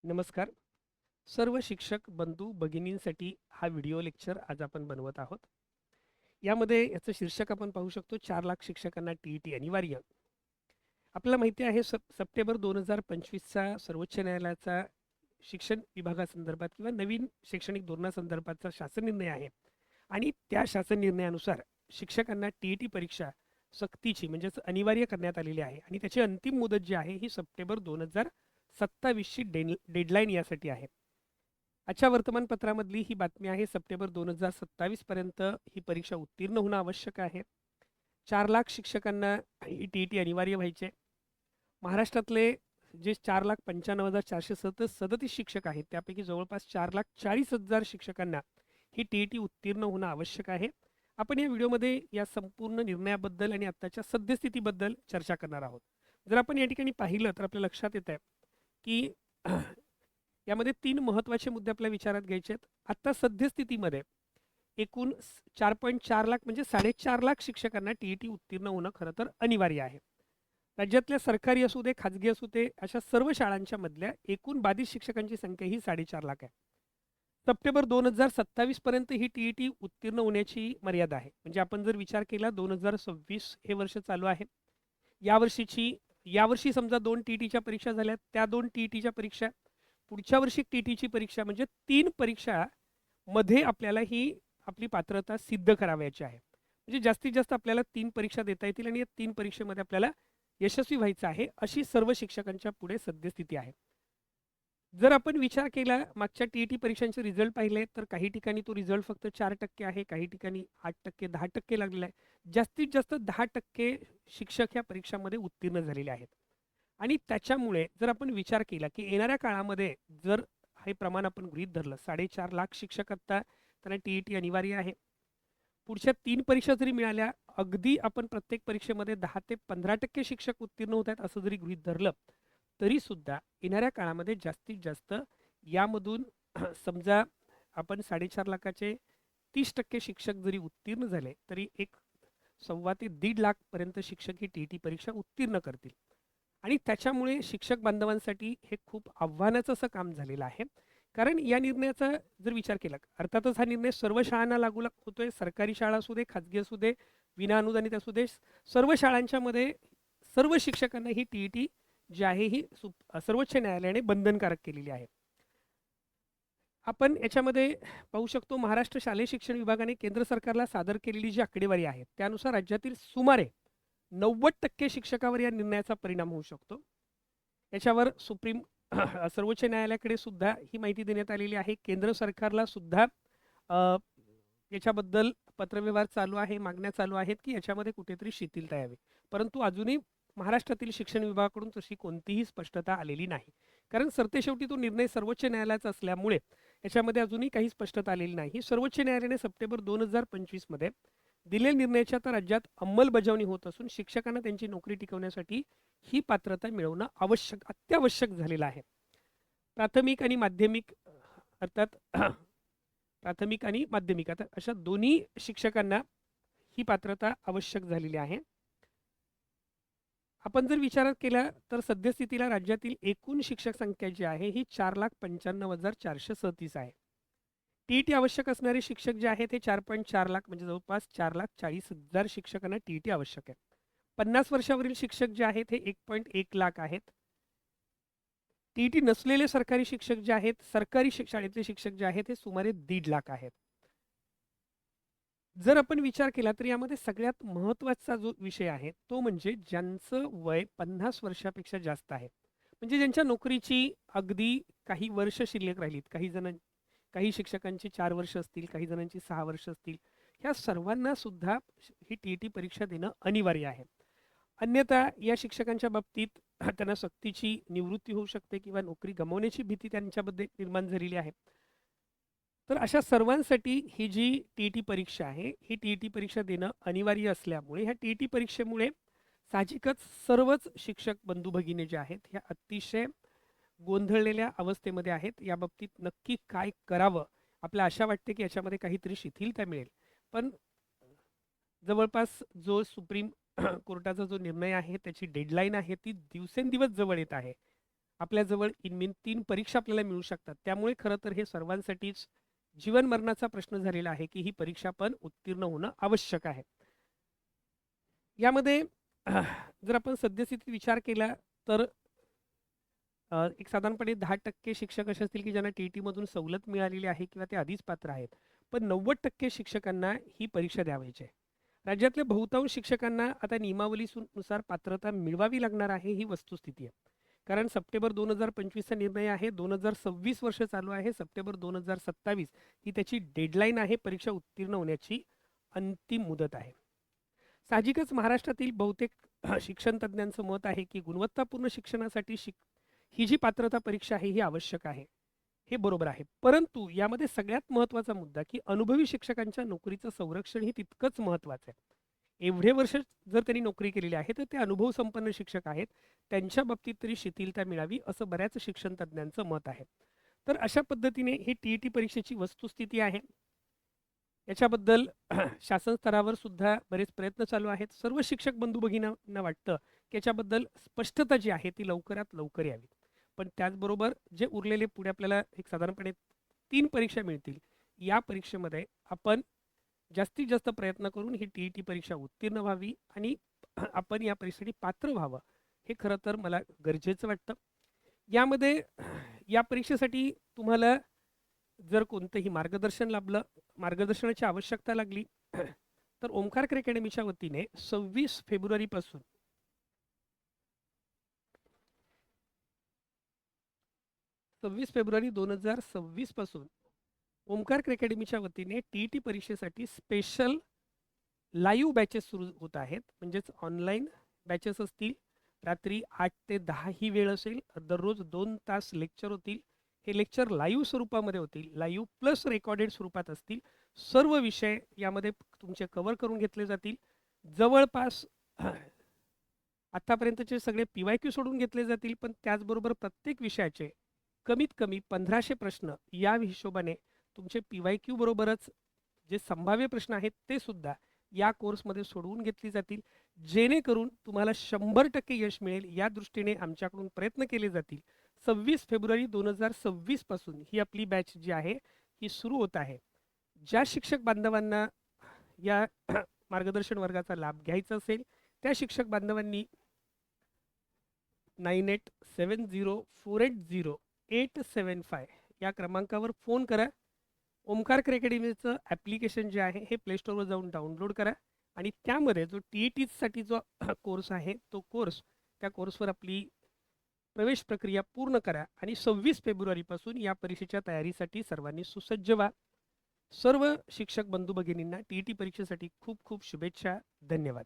नमस्कार. सर्व शिक्षक बंधू भगिनींसाठी हा व्हिडिओ लेक्चर आज आपण बनवत आहोत. यामध्ये याचं शीर्षक आपण पाहू शकतो, 4 लाख शिक्षकांना टी अनिवार्य. आपल्याला माहिती आहे सप्टेंबर 2025चा सर्वोच्च न्यायालयाचा शिक्षण विभागासंदर्भात किंवा नवीन शैक्षणिक धोरणासंदर्भातचा शासन निर्णय आहे. आणि त्या शासन निर्णयानुसार शिक्षकांना परीक्षा सक्तीची म्हणजेच अनिवार्य करण्यात आलेली आहे आणि त्याची अंतिम मुदत जी आहे ही सप्टेंबर 2027ची डेडलाईन यासाठी आहे. आजच्या वर्तमानपत्रामधली ही बातमी आहे. सप्टेंबर 2027पर्यंत ही परीक्षा उत्तीर्ण होणं आवश्यक आहे. 4 लाख शिक्षकांना ही अनिवार्य व्हायचे. महाराष्ट्रातले जे 4,95,437 शिक्षक आहेत त्यापैकी जवळपास 4,40,000 शिक्षकांना ही उत्तीर्ण होणं आवश्यक आहे. आपण या व्हिडिओमध्ये या संपूर्ण निर्णयाबद्दल आणि आत्ताच्या सद्यस्थितीबद्दल चर्चा करणार आहोत. जर आपण या ठिकाणी पाहिलं तर आपल्या लक्षात येत आहे की यामध्ये 3 महत्त्वाचे मुद्दे आपल्या विचारात घ्यायचे आहेत. आत्ता सद्यस्थितीमध्ये एकूण 4.4 लाख म्हणजे 4.5 लाख शिक्षकांना उत्तीर्ण होणं खरं तर अनिवार्य आहे. राज्यातल्या सरकारी असू दे, खाजगी असू दे, अशा सर्व शाळांच्या मधल्या एकूण बाधित शिक्षकांची संख्या ही 4.5 लाख आहे. सप्टेंबर 2027 पर्यंत ही उत्तीर्ण होण्याची मर्यादा आहे. म्हणजे आपण जर विचार केला 2026 हे वर्ष चालू आहे. यावर्षी समजा 2 टीईटीच्या परीक्षा झाल्या, त्या 2 टीईटीच्या परीक्षा, पुढच्या वर्षी टीईटीची परीक्षा, म्हणजे 3 परीक्षा मध्ये आपल्याला ही आपली पात्रता सिद्ध करावयाची आहे. म्हणजे जास्तीत जास्त आपल्याला 3 परीक्षा देता येतील आणि या 3 परीक्षेमध्ये आपल्याला यशस्वी व्हायचं आहे, अशी सर्व शिक्षकांच्या पुढे सद्यस्थिती आहे. जर आपण विचार केला मागच्या टीईटी परीक्षांचे रिझल्ट पाहिले तर काही ठिकाणी तो रिझल्ट फक्त 4% आहे, काही ठिकाणी 8%, 10% लागलेला आहे. जास्तीत जास्त 10% शिक्षक ह्या परीक्षांमध्ये उत्तीर्ण झालेले आहेत. आणि त्याच्यामुळे जर आपण विचार केला की येणाऱ्या काळामध्ये जर हे प्रमाण आपण गृहीत धरलं, 4.5 लाख शिक्षक आता त्यांना टीईटी अनिवार्य आहे. पुढच्या 3 परीक्षा जरी मिळाल्या, अगदी आपण प्रत्येक परीक्षेमध्ये 10 ते 15% शिक्षक उत्तीर्ण होत आहेत असं जरी गृहीत धरलं, तरी सुद्धा येणाऱ्या काळामध्ये जास्तीत जास्त यामधून समजा आपण 4.5 लाखाचे 30% शिक्षक जरी उत्तीर्ण झाले तरी 1.25 ते 1.5 लाख पर्यंत शिक्षक ही टीईटी परीक्षा उत्तीर्ण करतील. आणि त्याच्यामुळे शिक्षक बांधवांसाठी हे खूप आव्हानाचं असं काम झालेलं आहे. कारण या निर्णयाचा जर विचार केला, अर्थातच हा निर्णय सर्व शाळांना लागू होतोय. सरकारी शाळा असू दे, खाजगी असू दे, विनाअनुदानित असू दे, सर्व शाळांच्या मध्ये सर्व शिक्षकांना ही टीईटी जी आहे ही सर्वोच्च न्यायालयाने बंधनकारक केलेली आहे. आपण याच्यामध्ये पाहू शकतो, महाराष्ट्र शालेय शिक्षण विभागाने केंद्र सरकारला सादर केलेली जी आकडेवारी आहे त्यानुसार राज्यातील सुमारे 90% शिक्षकावर या निर्णयाचा परिणाम होऊ शकतो. याच्यावर सर्वोच्च न्यायालयाकडे सुद्धा ही माहिती देण्यात आलेली आहे. केंद्र सरकारला सुद्धा याच्याबद्दल पत्रव्यवहार चालू आहे, मागण्या चालू आहेत की याच्यामध्ये कुठेतरी शिथिलता यावी. परंतु अजूनही महाराष्ट्रातील शिक्षण विभागाकडून तशी कोणतीही स्पष्टता आलेली नाही. कारण सरतेशेवटी तो निर्णय सर्वोच्च न्यायालयाचा असल्यामुळे याच्यामध्ये अजूनही काही स्पष्टता आलेली नाही. सर्वोच्च न्यायालयाने सप्टेंबर 2025 मध्ये दिलेल्या निर्णयाच्या तर राज्यात अंमलबजावणी होत असून शिक्षकांना त्यांची नोकरी टिकवण्यासाठी ही पात्रता मिळवणं अत्यावश्यक झालेलं आहे. प्राथमिक आणि माध्यमिक अर्थात प्राथमिक आणि माध्यमिक आता अशा दोन्ही शिक्षकांना ही पात्रता आवश्यक झालेली आहे. आपण जर विचार केला तर सद्यस्थितीला राज्यातील एकूण शिक्षक संख्या जी आहे ही 4,95,437 आहे. टीईटी आवश्यक असणारे शिक्षक जे आहेत ते 4.4 लाख म्हणजे जवळपास 4,40,000 शिक्षकांना टीईटी आवश्यक आहे. 50 वर्षावरील शिक्षक जे आहेत हे 1.1 लाख आहेत. टीईटी नसलेले सरकारी शिक्षक जे आहेत, सरकारी शाळेतले शिक्षक जे आहेत हे सुमारे 1.5 लाख आहेत. जर आपण विचार केला तर यामध्ये सगळ्यात महत्त्वाचा जो विषय आहे तो म्हणजे ज्यांचं वय 50 वर्षापेक्षा जास्त आहे, म्हणजे ज्यांच्या नोकरीची अगदी काही वर्ष शिल्लक राहिलीत. काही शिक्षकांची 4 वर्ष असतील, काही जणांची 6 वर्ष असतील. ह्या सर्वांना सुद्धा ही टीईटी परीक्षा देणं अनिवार्य आहे. अन्यथा या शिक्षकांच्या बाबतीत त्यांना सक्तीची निवृत्ती होऊ शकते किंवा नोकरी गमावण्याची भीती त्यांच्यामध्ये निर्माण झालेली आहे. तर अशा सर्वांसाठी ही जी टीईटी परीक्षा आहे ही टीईटी परीक्षा देणं अनिवार्य असल्यामुळे ह्या टीईटी परीक्षेमुळे साहजिकच सर्वच शिक्षक बंधू भगिनी जे आहेत ह्या अतिशय गोंधळलेल्या अवस्थेमध्ये आहेत. या बाबतीत नक्की काय करावं, आपल्याला आशा वाटते की याच्यामध्ये काहीतरी शिथिलता मिळेल. पण जवळपास जो सुप्रीम कोर्टाचा जो निर्णय आहे त्याची डेडलाईन आहे ती दिवसेंदिवस जवळ येत आहे आपल्याजवळ इनमीन 3 परीक्षा आपल्याला मिळू शकतात. त्यामुळे खरं तर हे सर्वांसाठीच जीवन मरणाचा प्रश्न झालेला आहे, की ही परीक्षा पण उत्तीर्ण होणं आवश्यक आहे. यामध्ये जर आपण सद्यस्थितीत विचार केला तर एक साधारणपणे 10% शिक्षक असे असतील, की ज्यांना टी-ई-टीमधून सवलत मिळालेली आहे किंवा ते आधीच पात्र आहेत. पण 90% शिक्षकांना ही परीक्षा द्यावयाची आहे. राज्यातल्या बहुतांश शिक्षकांना आता नियमावलीनुसार पात्रता मिळवावी लागणार आहे, ही वस्तुस्थिती आहे. कारण सप्टेंबर 2025चा निर्णय आहे. 2026 वर्ष चालू आहे. सप्टेंबर 2027 ही त्याची डेडलाईन आहे. परीक्षा उत्तीर्ण होण्याची अंतिम मुदत आहे. साहजिकच महाराष्ट्रातील बहुतेक शिक्षण तज्ज्ञांचं मत आहे, की गुणवत्तापूर्ण शिक्षणासाठी ही जी पात्रता परीक्षा आहे ही आवश्यक आहे. हे बरोबर आहे. परंतु यामध्ये सगळ्यात महत्त्वाचा मुद्दा, की अनुभवी शिक्षकांच्या नोकरीचं संरक्षण ही तितकंच महत्त्वाचं आहे. एवढे वर्ष जर त्यांनी नोकरी केलेली आहे, तर ते अनुभवसंपन्न शिक्षक आहेत. त्यांच्या बाबतीत तरी शिथिलता मिळावी असं बऱ्याच शिक्षण तज्ज्ञांचं मत आहे. तर अशा पद्धतीने ही टी-ई-टी परीक्षेची वस्तुस्थिती आहे. याच्याबद्दल शासन स्तरावर सुद्धा बरेच प्रयत्न चालू आहेत. सर्व शिक्षक बंधू भगिनींना वाटतं, की याच्याबद्दल स्पष्टता जी आहे ती लवकरात लवकर यावी. पण त्याचबरोबर जे उरलेले पुढे आपल्याला एक साधारणपणे 3 परीक्षा मिळतील. या परीक्षेमध्ये आपण जास्तीत जास्त प्रयत्न करून ही टी-ई-टी परीक्षा उत्तीर्ण व्हावी आणि आपण या परीक्षेसाठी पात्र व्हावं, हे खरं तर मला गरजेचं वाटतं. यामध्ये या परीक्षेसाठी तुम्हाला जर कोणतंही मार्गदर्शन लाभलं, मार्गदर्शनाची आवश्यकता लागली तर ओमकार अकॅडमीच्या वतीने 26 फेब्रुवारीपासून 26 फेब्रुवारी 2026 पासून ओमकार अकॅडमीच्या वतीने टी-ई-टी परीक्षेसाठी स्पेशल लाईव्ह बॅचेस सुरू होत आहेत. म्हणजेच ऑनलाईन बॅचेस असतील. रात्री 8 ते 10 ही वेळ असेल. दररोज 2 तास लेक्चर होतील. हे लेक्चर लाईव्ह स्वरूपामध्ये होतील. लाईव्ह प्लस रेकॉर्डेड स्वरूपात असतील. सर्व विषय यामध्ये तुमचे कव्हर करून घेतले जातील. जवळपास आतापर्यंतचे सगळे पी-वाय-क्यू सोडून घेतले जातील. पण त्याचबरोबर प्रत्येक विषयाचे कमीत कमी 1500 प्रश्न या हिशोबाने तुमचे पी-वाय-क्यू बरोबरच जे संभाव्य प्रश्न आहेत ते सुद्धा या कोर्समध्ये सोडवून घेतली जातील. जेणेकरून तुम्हाला 100% यश मिळेल या दृष्टीने आमच्याकडून प्रयत्न केले जातील. 26 फेब्रुवारी 2026 पासून ही आपली बॅच जी आहे ही सुरू होत आहे. ज्या शिक्षक बांधवांना या मार्गदर्शन वर्गाचा लाभ घ्यायचा असेल त्या शिक्षक बांधवांनी 9870480875 या क्रमांकावर फोन करा. ओमकार अकॅडमीचं ॲप्लिकेशन जे आहे हे प्ले स्टोअरवर जाऊन डाउनलोड करा आणि त्यामध्ये जो टी-ई-टीसाठी जो कोर्स आहे तो कोर्स त्या कोर्सवर आपली प्रवेश प्रक्रिया पूर्ण करा आणि 26 फेब्रुवारीपासून या परीक्षेच्या तयारीसाठी सर्वांनी सुसज्ज व्हा. सर्व शिक्षक बंधू भगिनींना टी-ई-टी परीक्षेसाठी खूप खूप शुभेच्छा. धन्यवाद.